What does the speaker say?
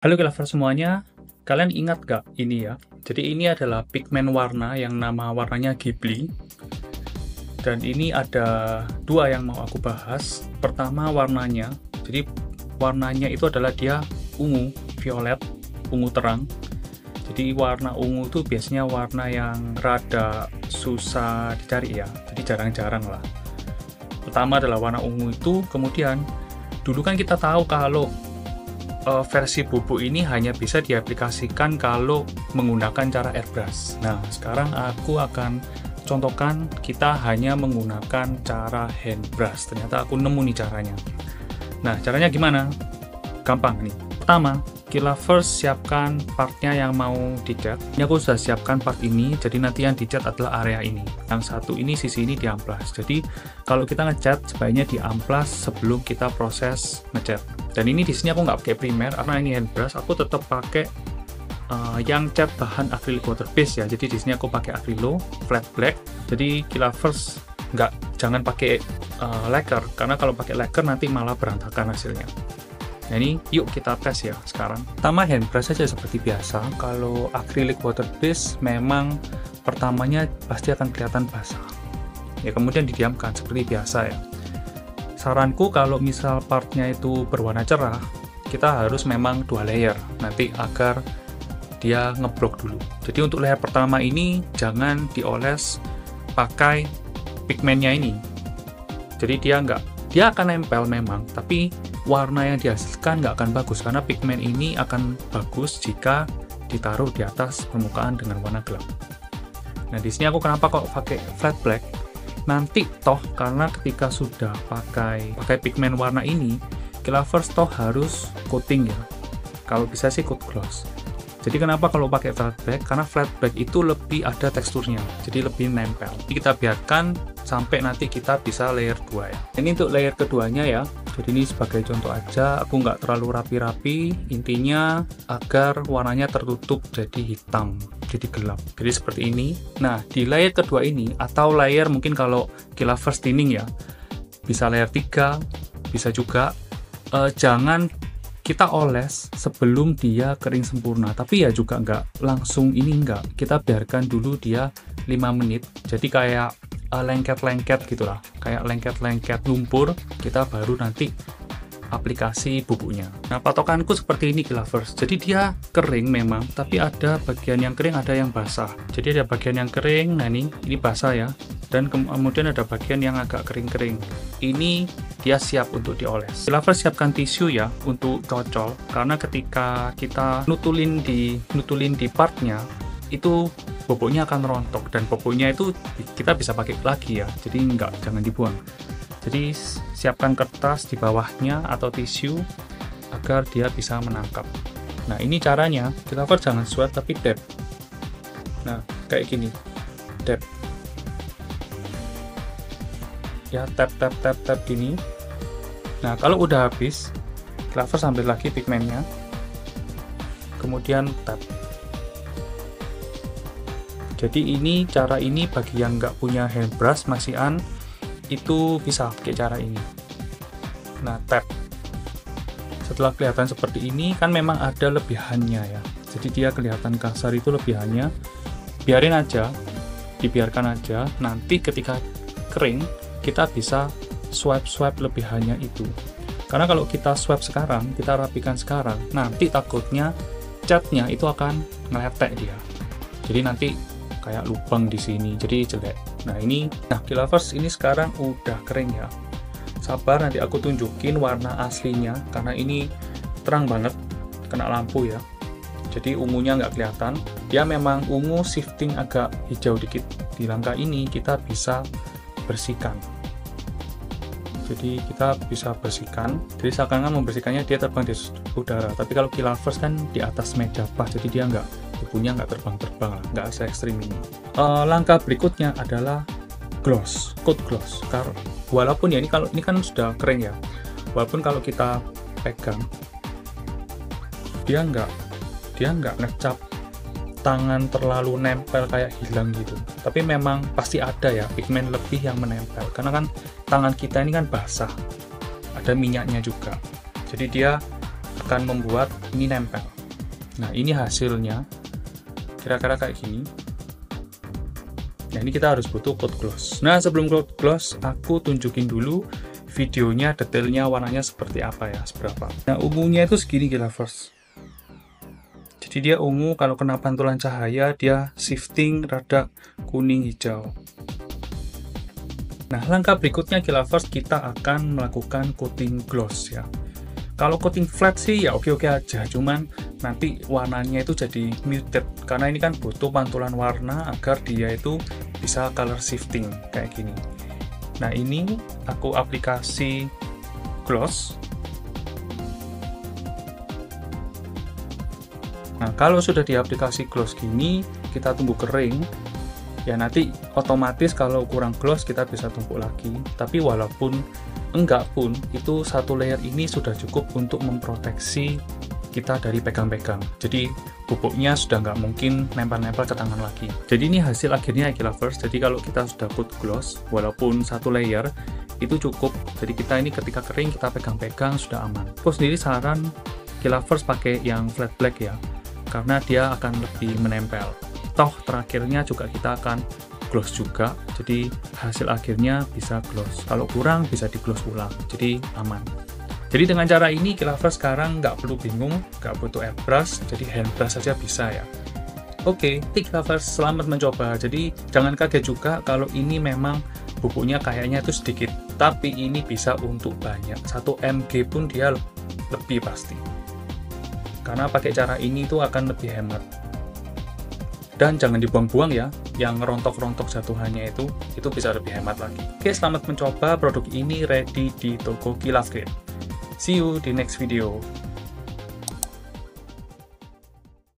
Halo Killer semuanya, kalian ingat gak ini ya? Jadi ini adalah pigmen warna yang nama warnanya Ghibli. Dan ini ada dua yang mau aku bahas. Pertama warnanya, jadi warnanya itu adalah dia ungu, violet, ungu terang. Jadi warna ungu itu biasanya warna yang rada susah dicari ya, jadi jarang-jarang lah. Pertama adalah warna ungu itu, kemudian dulu kan kita tahu kalau versi bubuk ini hanya bisa diaplikasikan kalau menggunakan cara airbrush. Nah, sekarang aku akan contohkan kita hanya menggunakan cara hand brush. Ternyata aku nemu nih caranya. Nah, caranya gimana? Gampang nih. Pertama, kita first siapkan partnya yang mau dicat. Ini aku sudah siapkan part ini, jadi nanti yang dicat adalah area ini. Yang satu ini, sisi ini diamplas. Jadi kalau kita ngecat, sebaiknya diamplas sebelum kita proses ngecat. Dan ini di sini aku nggak pakai primer karena ini hand brush. Aku tetap pakai yang cat bahan acrylic water base ya. Jadi di sini aku pakai acrylo flat black. Jadi kita first jangan pakai lacquer, karena kalau pakai lacquer nanti malah berantakan hasilnya. Nah ini yuk kita tes ya sekarang. Pertama hand brush saja seperti biasa. Kalau acrylic water base memang pertamanya pasti akan kelihatan basah. Ya kemudian didiamkan seperti biasa ya. Saranku kalau misal partnya itu berwarna cerah, kita harus memang 2 layer nanti agar dia ngeblok dulu. Jadi untuk layer pertama ini jangan dioles pakai pigmennya ini. Jadi dia akan nempel memang, tapi warna yang dihasilkan nggak akan bagus karena pigmen ini akan bagus jika ditaruh di atas permukaan dengan warna gelap. Nah di sini aku kenapa kok pakai flat black? Nanti toh karena ketika sudah pakai pigmen warna ini, kita first toh harus coating ya. Kalau bisa sih coat gloss. Jadi kenapa kalau pakai flat black? Karena flat black itu lebih ada teksturnya, jadi lebih nempel. Jadi kita biarkan sampai nanti kita bisa layer 2 ya. Ini untuk layer keduanya ya. Jadi ini sebagai contoh aja, aku nggak terlalu rapi-rapi. Intinya agar warnanya tertutup jadi hitam, jadi gelap. Jadi seperti ini. Nah di layer kedua ini atau layer mungkin kalau kita first tinning ya, bisa layer 3, bisa juga. Jangan kita oles sebelum dia kering sempurna, tapi ya juga nggak langsung ini nggak, kita biarkan dulu dia 5 menit, jadi kayak lengket-lengket gitulah, kayak lengket-lengket lumpur, kita baru nanti aplikasi bubuknya. Nah patokanku seperti ini lovers, jadi dia kering memang, tapi ada bagian yang kering, ada yang basah. Jadi ada bagian yang kering, nah ini basah ya, dan kemudian ada bagian yang agak kering-kering. Ini dia siap untuk dioles. Lovers siapkan tisu ya untuk cocol, karena ketika kita nutulin di partnya itu boboknya akan rontok, dan boboknya itu kita bisa pakai lagi ya, jadi jangan dibuang. Jadi siapkan kertas di bawahnya atau tisu agar dia bisa menangkap. Nah ini caranya, kita jangan sweat tapi dab. Nah kayak gini, dab ya, tap gini. Nah kalau udah habis, Clover ambil lagi pigmennya, kemudian tap. Jadi cara ini bagi yang nggak punya hand brush masihan itu bisa pakai cara ini. Nah tap. Setelah kelihatan seperti ini kan memang ada lebihannya ya. Jadi dia kelihatan kasar itu lebihannya. Biarin aja, dibiarkan aja. Nanti ketika kering kita bisa swipe lebihannya itu. Karena kalau kita swipe sekarang, kita rapikan sekarang, nanti takutnya catnya itu akan ngeletek dia. Jadi nanti kayak lubang di sini, jadi jelek. Nah lovers ini sekarang udah kering ya. Sabar nanti aku tunjukin warna aslinya, karena ini terang banget kena lampu ya. Jadi ungunya nggak kelihatan. Dia memang ungu shifting agak hijau dikit. Di langkah ini kita bisa bersihkan. Jadi kita bisa bersihkan. Jadi seakan-akan membersihkannya dia terbang di udara. Tapi kalau lovers kan di atas meja pas, jadi dia tubuhnya nggak terbang-terbang lah, nggak se ekstrim ini. Langkah berikutnya adalah gloss, coat gloss. Walaupun ya ini kan sudah kering ya, walaupun kalau kita pegang dia nggak ngecap tangan terlalu nempel kayak hilang gitu, tapi memang pasti ada ya pigmen lebih yang menempel karena kan tangan kita ini kan basah, ada minyaknya juga, jadi dia akan membuat ini nempel. Nah, ini hasilnya kira-kira kayak gini. Nah, ini kita harus butuh coat gloss. Nah, sebelum coat gloss, aku tunjukin dulu videonya, detailnya warnanya seperti apa ya, seberapa. Nah, ungunya itu segini lovers. Jadi dia ungu, kalau kena pantulan cahaya dia shifting rada kuning hijau. Nah, langkah berikutnya lovers, kita akan melakukan coating gloss ya. Kalau coating flat sih ya oke-oke aja, cuman nanti warnanya itu jadi muted karena ini kan butuh pantulan warna agar dia itu bisa color shifting kayak gini. Nah, ini aku aplikasi gloss. Nah, kalau sudah diaplikasi gloss gini, kita tunggu kering. Ya nanti otomatis kalau kurang gloss kita bisa tumpuk lagi. Tapi walaupun enggak pun, itu satu layer ini sudah cukup untuk memproteksi kita dari pegang-pegang. Jadi pupuknya sudah nggak mungkin nempel-nempel ke tangan lagi. Jadi ini hasil akhirnya ya lovers. Jadi kalau kita sudah put gloss, walaupun satu layer itu cukup. Jadi kita ini ketika kering kita pegang-pegang sudah aman. Aku sendiri saran lovers pakai yang flat black ya, karena dia akan lebih menempel. Toh terakhirnya juga kita akan gloss juga, jadi hasil akhirnya bisa gloss. Kalau kurang bisa di gloss ulang, jadi aman. Jadi dengan cara ini lovers sekarang nggak perlu bingung, nggak butuh airbrush, jadi hand brush saja bisa ya. Oke, lovers, selamat mencoba. Jadi jangan kaget juga kalau ini memang bubuknya kayaknya itu sedikit, tapi ini bisa untuk banyak. 1 mg pun dia lebih pasti. Karena pakai cara ini itu akan lebih hemat. Dan jangan dibuang-buang ya, yang rontok-rontok jatuhannya itu bisa lebih hemat lagi. Oke, selamat mencoba, produk ini ready di toko Kilafgrade. See you di next video.